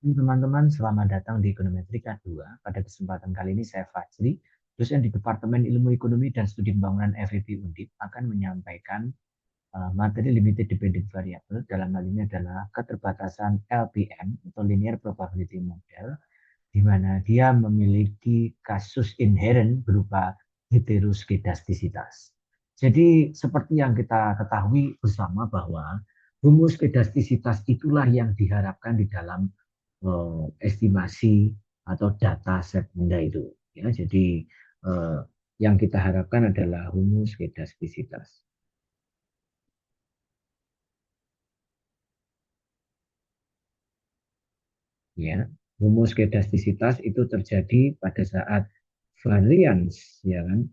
Teman-teman, selamat datang di Ekonometrik K2. Pada kesempatan kali ini saya Fajri, dosen di Departemen Ilmu Ekonomi dan Studi Pembangunan FEB Undip, akan menyampaikan materi Limited Dependent Variable. Dalam hal ini adalah keterbatasan LPM atau Linear Probability Model, di mana dia memiliki kasus inherent berupa heteroskedastisitas. Jadi seperti yang kita ketahui bersama bahwa homoskedastisitas itulah yang diharapkan di dalam estimasi atau data set Anda itu. Ya, jadi yang kita harapkan adalah homoskedastisitas. Ya, homoskedastisitas itu terjadi pada saat variance, ya kan?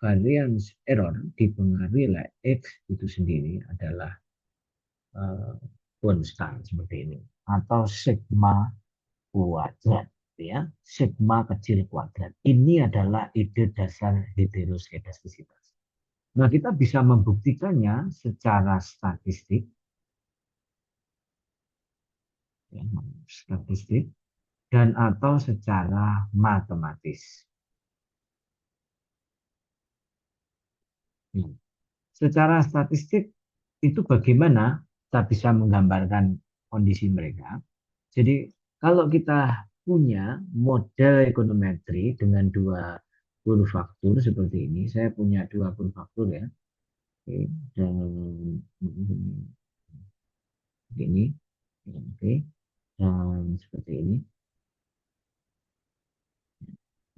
Variance error dipengaruhi oleh X itu sendiri adalah konstan seperti ini atau sigma kuadrat, ya, sigma kecil kuadrat. Ini adalah ide dasar heteroskedastisitas. Nah, kita bisa membuktikannya secara statistik, ya, statistik dan atau secara matematis. Secara statistik itu bagaimana kita bisa menggambarkan kondisi mereka. Jadi kalau kita punya model ekonometri dengan dua faktor seperti ini, saya punya dua faktor ya, oke, dan ini, oke, dan seperti ini,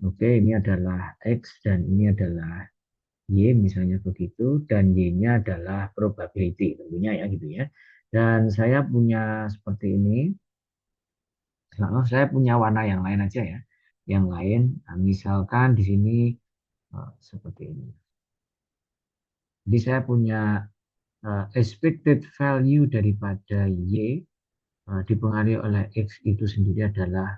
oke, ini adalah X dan ini adalah Y misalnya begitu, dan Y-nya adalah probability tentunya ya gitu ya. Dan saya punya seperti ini. Nah, saya punya warna yang lain aja ya. Yang lain, nah, misalkan di sini seperti ini. Jadi saya punya expected value daripada Y dipengaruhi oleh X itu sendiri adalah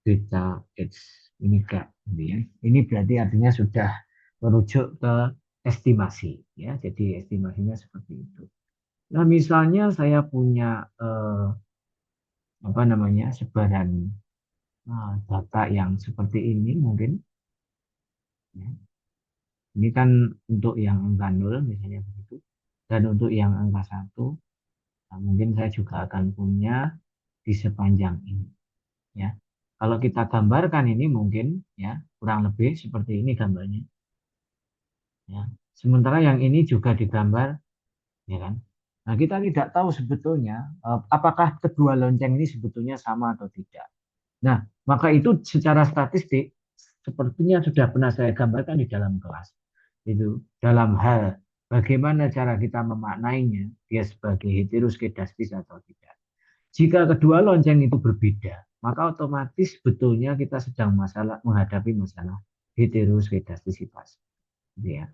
beta X. Ini gap. Gitu ya. Ini berarti artinya sudah merujuk ke estimasi. Ya. Jadi estimasinya seperti itu. Nah, misalnya saya punya apa namanya sebaran data yang seperti ini mungkin. Ya. Ini kan untuk yang angka 0 misalnya begitu. Dan untuk yang angka 1, nah mungkin saya juga akan punya di sepanjang ini. Ya. Kalau kita gambarkan ini mungkin ya kurang lebih seperti ini gambarnya. Ya. Sementara yang ini juga digambar, ya kan? Nah, kita tidak tahu sebetulnya apakah kedua lonceng ini sebetulnya sama atau tidak. Nah, maka itu secara statistik sepertinya sudah pernah saya gambarkan di dalam kelas. Itu dalam hal bagaimana cara kita memaknainya, dia sebagai heteroskedastis atau tidak. Jika kedua lonceng itu berbeda, maka otomatis betulnya kita sedang menghadapi masalah heteroskedastisitas. Gitu ya.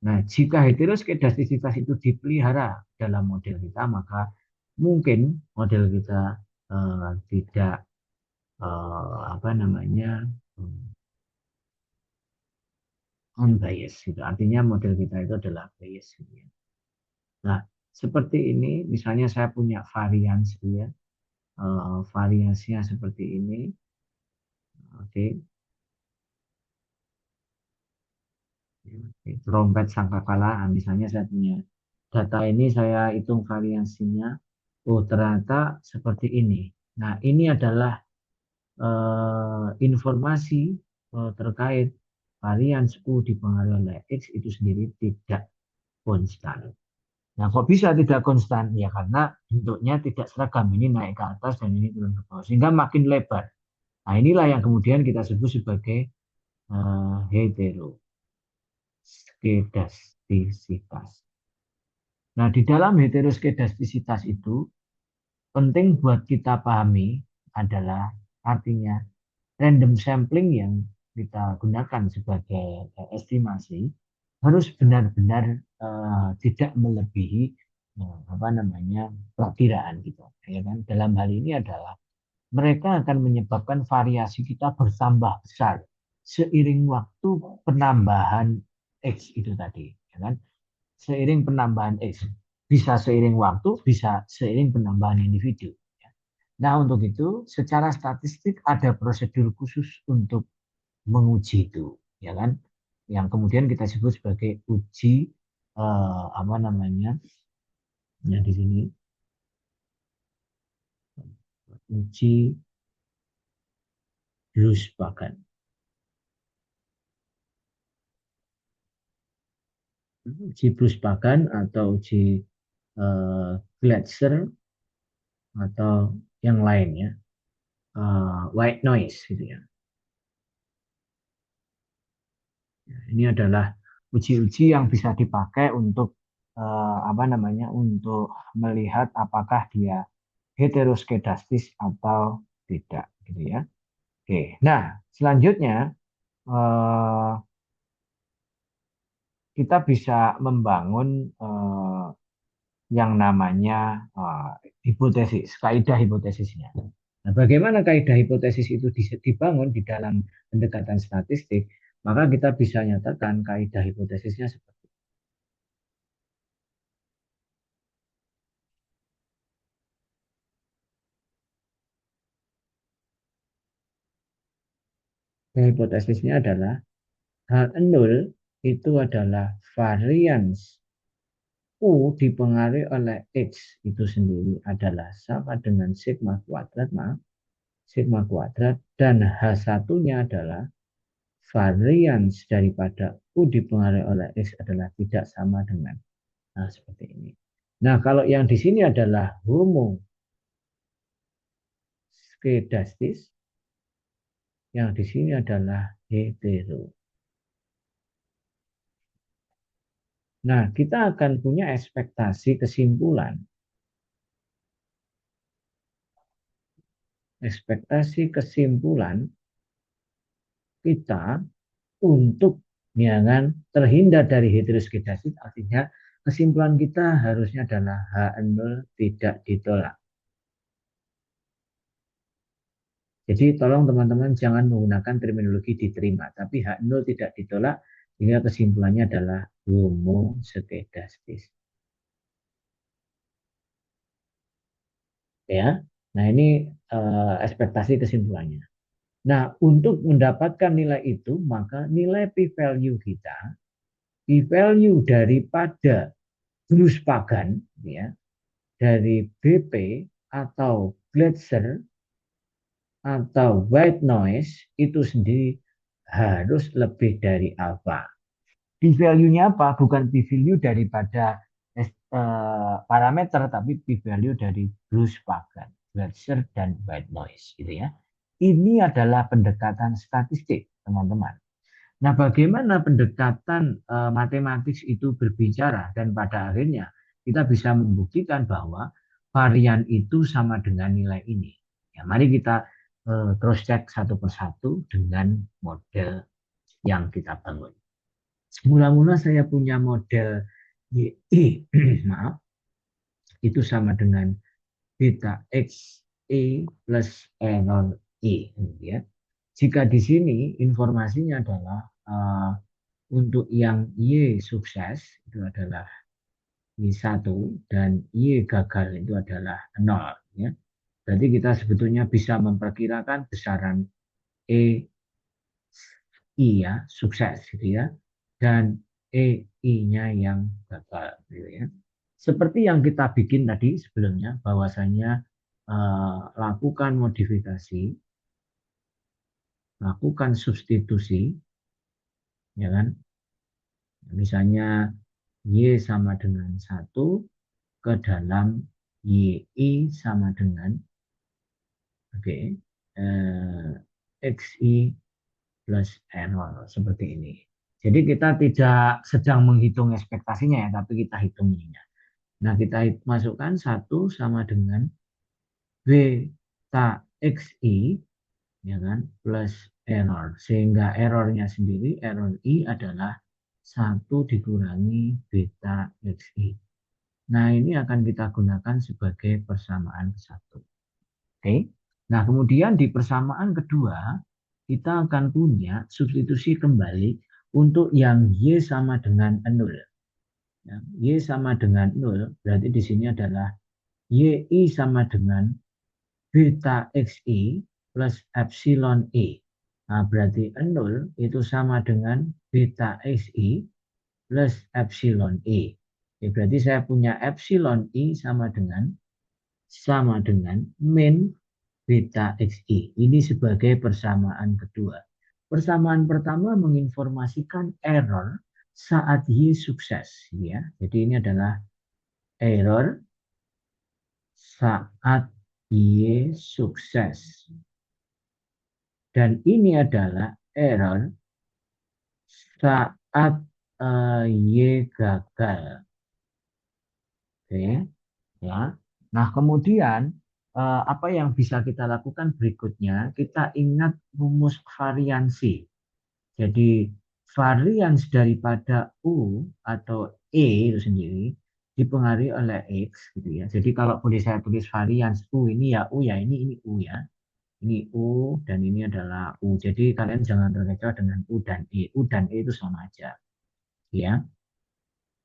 Nah, jika heteroskedastisitas itu dipelihara dalam model kita, maka mungkin model kita tidak apa namanya unbiased gitu. Artinya model kita itu adalah bias gitu ya. Nah, seperti ini misalnya saya punya varians gitu ya. Variasinya seperti ini. Oke. Trompet sangkakala, misalnya saya punya data ini saya hitung variasinya. Oh, ternyata seperti ini. Nah, ini adalah informasi terkait varian U dipengaruhi oleh X itu sendiri tidak konstan. Nah, kok bisa tidak konstan? Ya karena bentuknya tidak seragam. Ini naik ke atas dan ini turun ke bawah. Sehingga makin lebar. Nah, inilah yang kemudian kita sebut sebagai heteroskedastisitas. Nah, di dalam heteroskedastisitas itu penting buat kita pahami adalah artinya random sampling yang kita gunakan sebagai estimasi harus benar-benar tidak melebihi apa namanya perkiraan gitu ya kan. Dalam hal ini adalah mereka akan menyebabkan variasi kita bertambah besar seiring waktu penambahan X itu tadi ya kan. Seiring penambahan X bisa seiring waktu, bisa seiring penambahan individu ya. Nah, untuk itu secara statistik ada prosedur khusus untuk menguji itu, ya kan? Yang kemudian kita sebut sebagai uji apa namanya? Yang di sini uji Blues-Pagan. Uji Blues-Pagan atau uji Gletser atau yang lainnya, white noise gitu ya. Ini adalah uji-uji yang bisa dipakai untuk apa namanya, untuk melihat apakah dia heteroskedastis atau tidak, gitu ya. Oke, nah selanjutnya eh, kita bisa membangun yang namanya hipotesis, kaidah hipotesisnya. Nah, bagaimana kaidah hipotesis itu dibangun di dalam pendekatan statistik? Maka kita bisa nyatakan kaidah hipotesisnya seperti ini. Hipotesisnya adalah H0 itu adalah varians U dipengaruhi oleh X itu sendiri adalah sama dengan sigma kuadrat, maaf, sigma kuadrat, dan H1-nya adalah varians daripada U dipengaruhi oleh X adalah tidak sama dengan, nah, seperti ini. Nah, kalau yang di sini adalah homoskedastis, yang di sini adalah hetero. Nah, kita akan punya ekspektasi kesimpulan. Ekspektasi kesimpulan kita untuk, ya kan, terhindar dari heteroskedastis, artinya kesimpulan kita harusnya adalah H0 tidak ditolak. Jadi tolong teman-teman jangan menggunakan terminologi diterima, tapi H0 tidak ditolak, sehingga kesimpulannya adalah homoskedastis. Ya, nah ini ekspektasi kesimpulannya. Nah, untuk mendapatkan nilai itu, maka nilai p-value kita, p-value daripada Blues-Pagan, ya, dari BP atau Gletser atau white noise itu sendiri harus lebih dari alpha. P-value-nya apa? Bukan p-value daripada parameter, tapi p-value dari Blues-Pagan, Gletser, dan white noise, gitu ya. Ini adalah pendekatan statistik, teman-teman. Nah, bagaimana pendekatan matematis itu berbicara, dan pada akhirnya kita bisa membuktikan bahwa varian itu sama dengan nilai ini. Ya, mari kita cross check satu persatu dengan model yang kita bangun. Mula-mula saya punya model YI, maaf, itu sama dengan beta X E plus error E, ya. Jika di sini informasinya adalah untuk yang Y sukses itu adalah Y1 dan Y gagal itu adalah 0, ya. Berarti kita sebetulnya bisa memperkirakan besaran E I, ya, sukses gitu ya, dan I-nya yang gagal gitu ya. Seperti yang kita bikin tadi sebelumnya, bahwasanya lakukan modifikasi, lakukan substitusi, ya kan? Misalnya Y sama dengan 1 ke dalam YI sama dengan, oke, XI plus error seperti ini. Jadi kita tidak sedang menghitung ekspektasinya ya, tapi kita hitung ininya. Nah, kita masukkan 1 sama dengan beta XI, ya kan, plus error. Sehingga errornya sendiri, error I adalah 1 dikurangi beta XI. Nah, ini akan kita gunakan sebagai persamaan satu. Oke. Nah, kemudian di persamaan kedua, kita akan punya substitusi kembali untuk yang Y sama dengan 0. Ya, Y sama dengan 0, berarti di sini adalah YI sama dengan beta xi plus epsilon e. Nah, berarti 0 itu sama dengan beta xi plus epsilon e. Oke, berarti saya punya epsilon e sama dengan min beta xi. Ini sebagai persamaan kedua. Persamaan pertama menginformasikan error saat Y sukses. Ya. Jadi ini adalah error saat Y sukses. Dan ini adalah error saat Y gagal. Oke, ya. Nah, kemudian apa yang bisa kita lakukan berikutnya? Kita ingat rumus variansi. Jadi varians daripada U atau E itu sendiri dipengaruhi oleh X gitu ya. Jadi kalau boleh saya tulis varians U ini ya U ya ini U ya. Ini U dan ini adalah U. Jadi kalian jangan terkecoh dengan U dan E. U dan E itu sama aja. Ya.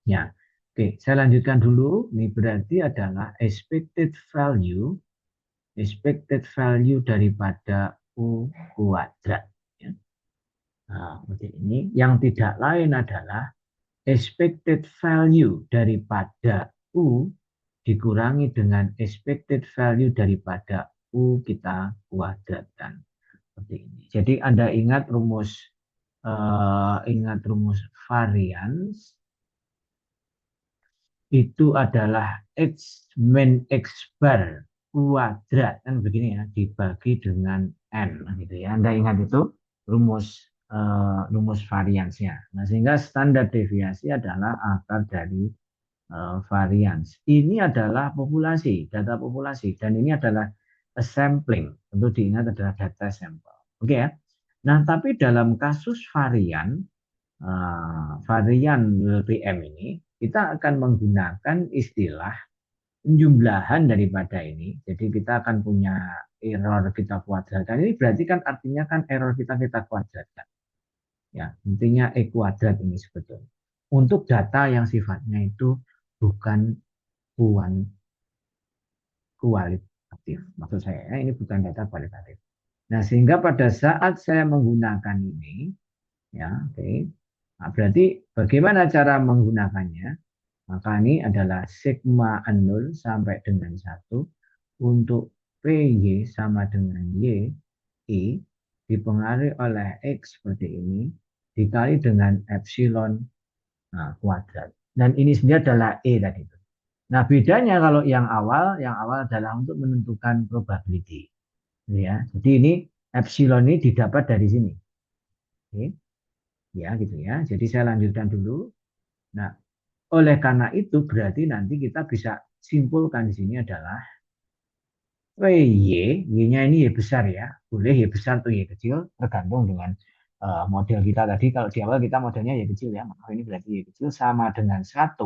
Ya. Oke, saya lanjutkan dulu. Ini berarti adalah expected value daripada U kuadrat. Ya. Nah, seperti ini. Yang tidak lain adalah expected value daripada U dikurangi dengan expected value daripada U kita kuadratkan. Seperti ini. Jadi Anda ingat rumus varians itu adalah X min X bar kuadrat kan begini ya dibagi dengan N gitu ya. Anda ingat itu rumus variansnya. Nah, sehingga standar deviasi adalah akar dari varians. Ini adalah populasi, data populasi dan ini adalah sampling. Tentu diingat adalah data sampel. Oke ya. Nah, tapi dalam kasus varian LPM ini, kita akan menggunakan istilah penjumlahan daripada ini. Jadi kita akan punya error kita kuadratkan. Ini berarti kan artinya kan error kita kuadratkan. Ya, intinya E kuadrat ini sebetulnya. Untuk data yang sifatnya itu bukan kualitatif. Maksud saya, ini bukan data kualitatif. Nah, sehingga pada saat saya menggunakan ini, ya, oke. Nah, berarti bagaimana cara menggunakannya? Maka ini adalah sigma 0 sampai dengan 1 untuk PY sama dengan Y, I dipengaruhi oleh X seperti ini, dikali dengan epsilon kuadrat. Dan ini sendiri adalah E tadi. Nah, bedanya kalau yang awal adalah untuk menentukan probability. Ya, jadi ini epsilon ini didapat dari sini. Oke. Ya, gitu ya. Jadi saya lanjutkan dulu. Nah, oleh karena itu berarti nanti kita bisa simpulkan di sini adalah Y-nya ini Y besar ya. Boleh Y besar atau Y kecil, tergantung dengan model kita tadi. Kalau di awal kita modelnya Y kecil ya, maka ini berarti Y kecil sama dengan 1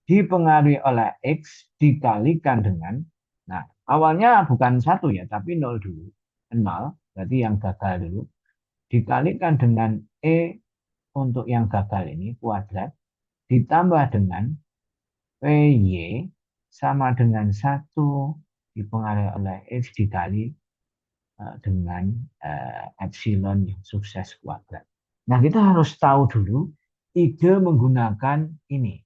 dipengaruhi oleh X dikalikan dengan, nah awalnya bukan 1 ya, tapi 0 dulu. 0, berarti yang gagal dulu. Dikalikan dengan E untuk yang gagal ini, kuadrat, ditambah dengan PY sama dengan 1 dipengaruhi oleh X dikali dengan epsilon yang sukses kuadrat. Nah, kita harus tahu dulu ide menggunakan ini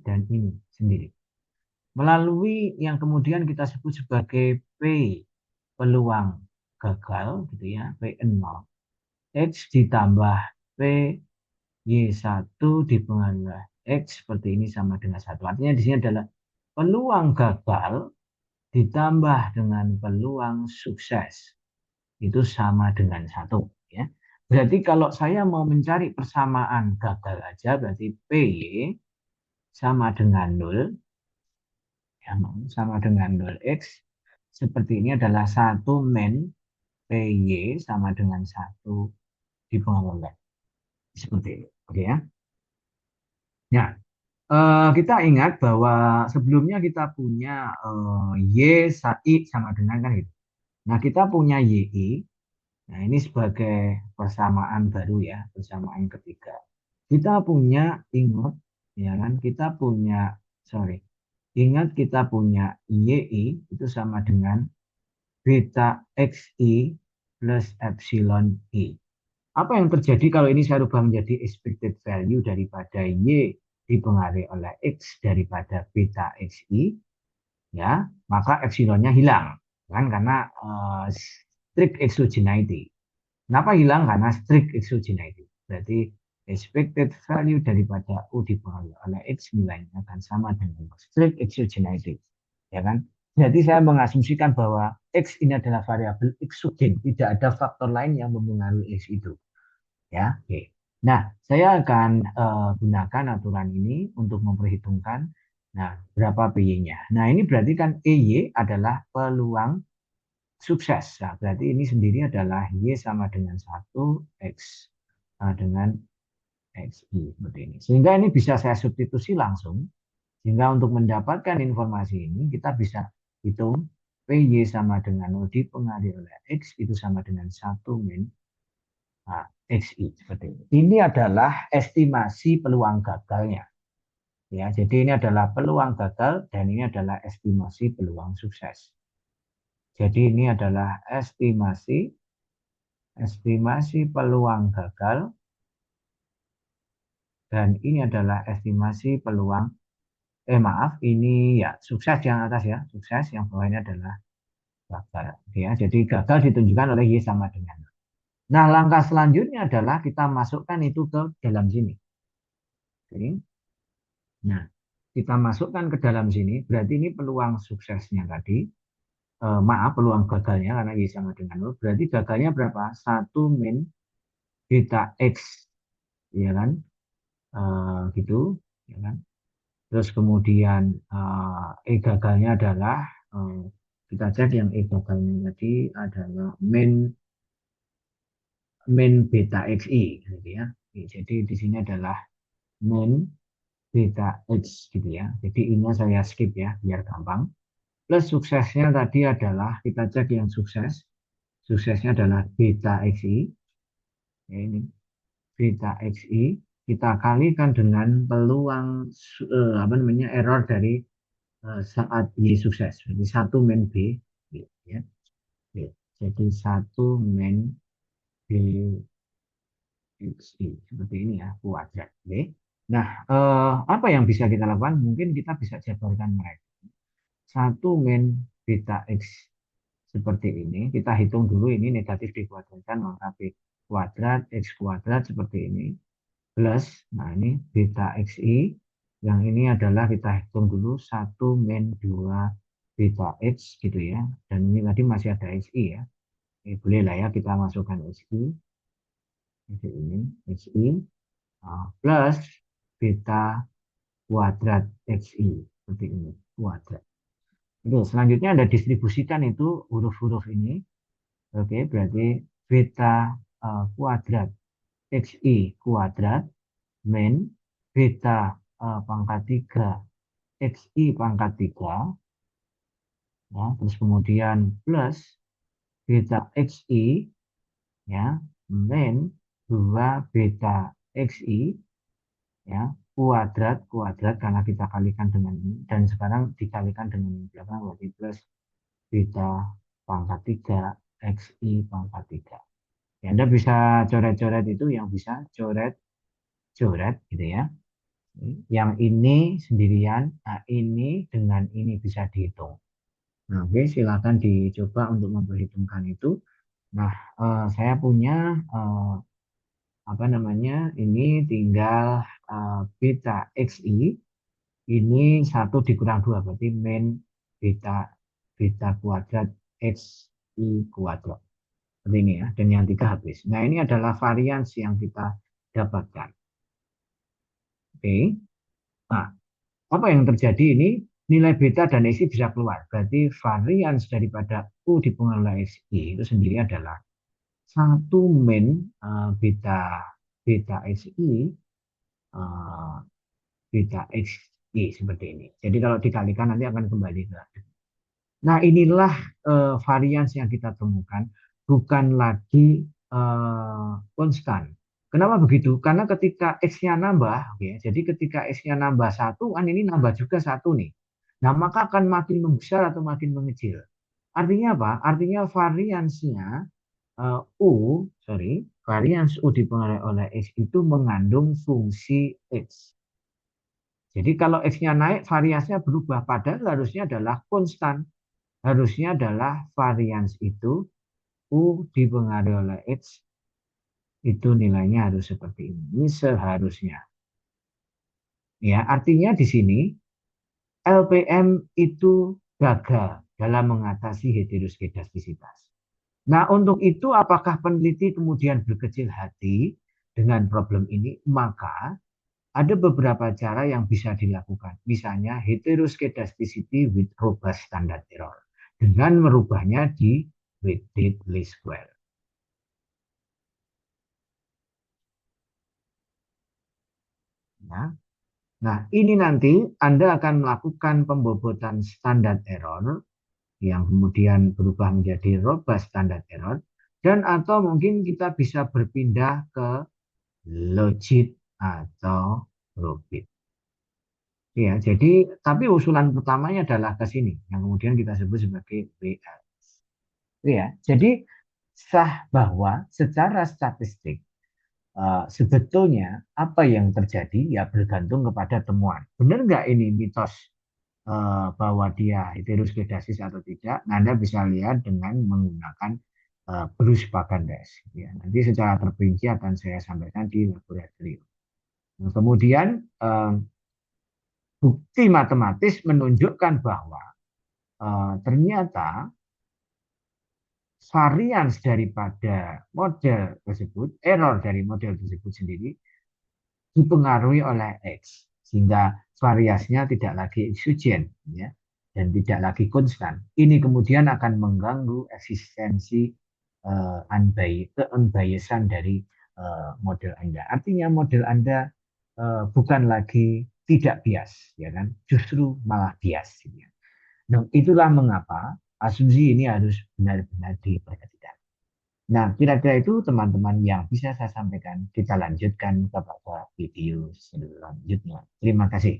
dan ini sendiri. Melalui yang kemudian kita sebut sebagai P peluang gagal gitu ya, P0. X ditambah P Y1 dipengaruhi X seperti ini sama dengan 1. Artinya di sini adalah peluang gagal ditambah dengan peluang sukses. Itu sama dengan 1. Ya. Berarti kalau saya mau mencari persamaan gagal aja, berarti PY sama dengan 0. Ya, sama dengan 0x. Seperti ini adalah 1 min PY sama dengan 1 dipengaruhi. Seperti ini. Oke ya. Ya, kita ingat bahwa sebelumnya kita punya Y I sama dengan kan itu. Nah, kita punya YI. Nah, ini sebagai persamaan baru ya, persamaan ketiga. Kita punya ingat ya kan, kita punya sorry. Ingat kita punya YI itu sama dengan beta XI plus epsilon I. Apa yang terjadi kalau ini saya rubah menjadi expected value daripada Y dipengaruhi oleh X daripada beta XI, ya, maka epsilonnya hilang. Kan karena strict exogeneity. Kenapa hilang? Karena strict exogeneity. Berarti expected value daripada U dipengaruhi oleh X nilainya akan sama dengan strict exogeneity. Ya kan? Jadi saya mengasumsikan bahwa X ini adalah variabel exogen, tidak ada faktor lain yang mempengaruhi X itu. Ya, oke. Nah, saya akan gunakan aturan ini untuk memperhitungkan, nah, berapa PY-nya. Nah, ini berarti kan EY adalah peluang sukses. Nah, berarti ini sendiri adalah Y sama dengan 1, X dengan XI seperti ini. Sehingga ini bisa saya substitusi langsung. Sehingga untuk mendapatkan informasi ini kita bisa hitung PY sama dengan 0 dipengaruhi oleh X itu sama dengan 1 min XI seperti ini. Ini adalah estimasi peluang gagalnya. Ya, jadi ini adalah peluang gagal dan ini adalah estimasi peluang sukses. Jadi ini adalah estimasi peluang gagal dan ini adalah estimasi peluang maaf, ini ya sukses yang atas ya, sukses yang bawah ini adalah gagal. Ya, jadi gagal ditunjukkan oleh Y sama dengan. Nah, langkah selanjutnya adalah kita masukkan itu ke dalam sini. Oke. Nah, kita masukkan ke dalam sini, berarti ini peluang suksesnya tadi. Maaf, peluang gagalnya karena Y sama dengan 0. Berarti gagalnya berapa? 1 min beta X, ya kan? Gitu, ya kan? Terus kemudian gagalnya adalah kita cek yang gagalnya tadi adalah min beta xi, gitu ya. Jadi di sini adalah min beta x, gitu ya. Jadi ini saya skip ya biar gampang. Plus suksesnya tadi adalah kita cek yang sukses. Suksesnya adalah beta xi. Ya, ini beta xi kita kalikan dengan peluang apa namanya error dari saat Y sukses. Jadi 1 min B. Ya. Jadi 1 min B XI. Seperti ini ya, kuadrat. Oke. Nah, apa yang bisa kita lakukan? Mungkin kita bisa jabarkan mereka. 1 min beta X seperti ini. Kita hitung dulu ini negatif dikuadratkan, maka B kuadrat, X kuadrat seperti ini. Plus, nah ini beta XI. Yang ini adalah kita hitung dulu 1 min 2 beta X gitu ya. Dan ini tadi masih ada XI ya. Boleh lah ya kita masukkan XI. Ini XI plus beta kuadrat XI. Seperti ini, kuadrat. Oke, selanjutnya ada distribusikan itu huruf-huruf ini. Oke, berarti beta kuadrat XI kuadrat min beta pangkat 3 XI pangkat 3 ya, terus kemudian plus beta XI ya min 2 beta XI ya kuadrat kuadrat karena kita kalikan dengan ini dan sekarang dikalikan dengan ini belakang berarti plus beta pangkat 3 XI pangkat 3 ya, Anda bisa coret-coret itu yang bisa coret-coret gitu ya. Yang ini sendirian, nah ini dengan ini bisa dihitung. Nah, oke, silakan dicoba untuk memperhitungkan itu. Nah, saya punya apa namanya? Ini tinggal beta xi ini 1 dikurang 2 berarti min beta beta kuadrat xi kuadrat. Seperti ini ya, dan yang 3 habis. Nah, ini adalah varians yang kita dapatkan. Oke. Nah, apa yang terjadi ini nilai beta dan xi bisa keluar. Berarti varians daripada U dipengaruhi xi itu sendiri adalah 1 min beta beta xi beta xi seperti ini. Jadi kalau dikalikan nanti akan kembali ke. Nah, inilah varians yang kita temukan bukan lagi konstan. Kenapa begitu? Karena ketika X-nya nambah, okay, jadi ketika X-nya nambah 1, kan ini nambah juga 1 nih. Nah, maka akan makin membesar atau makin mengecil. Artinya apa? Artinya variansnya U, sorry, varians U dipengaruhi oleh X itu mengandung fungsi X. Jadi kalau X-nya naik, variansnya berubah. Padahal harusnya adalah konstan. Harusnya adalah varians itu U dipengaruhi oleh X, itu nilainya harus seperti ini. Ini seharusnya. Ya, artinya di sini LPM itu gagal dalam mengatasi heteroskedastisitas. Nah, untuk itu apakah peneliti kemudian berkecil hati dengan problem ini? Maka ada beberapa cara yang bisa dilakukan. Misalnya heteroskedasticity with robust standard error. Dengan merubahnya di weighted least square. Nah, nah, ini nanti Anda akan melakukan pembobotan standar error yang kemudian berubah menjadi robust standard error, dan atau mungkin kita bisa berpindah ke logit atau probit. Ya, jadi tapi usulan pertamanya adalah ke sini yang kemudian kita sebut sebagai WL. Ya, jadi sah bahwa secara statistik sebetulnya apa yang terjadi ya bergantung kepada temuan. Benar nggak ini mitos bahwa dia heteroskedasis atau tidak? Nah, Anda bisa lihat dengan menggunakan Bruce Bagandes. Ya. Nanti secara terperinci akan saya sampaikan di laboratorium. Nah, kemudian bukti matematis menunjukkan bahwa ternyata varians daripada model tersebut, error dari model tersebut sendiri dipengaruhi oleh X, sehingga variasinya tidak lagi exogen, ya, dan tidak lagi konstan. Ini kemudian akan mengganggu eksistensi keunbiasan dari model Anda. Artinya model Anda bukan lagi tidak bias, ya kan? Justru malah bias. Ya. Nah, itulah mengapa asumsi ini harus benar-benar diperhatikan. Nah, kira-kira itu teman-teman yang bisa saya sampaikan. Kita lanjutkan kepada video selanjutnya. Terima kasih.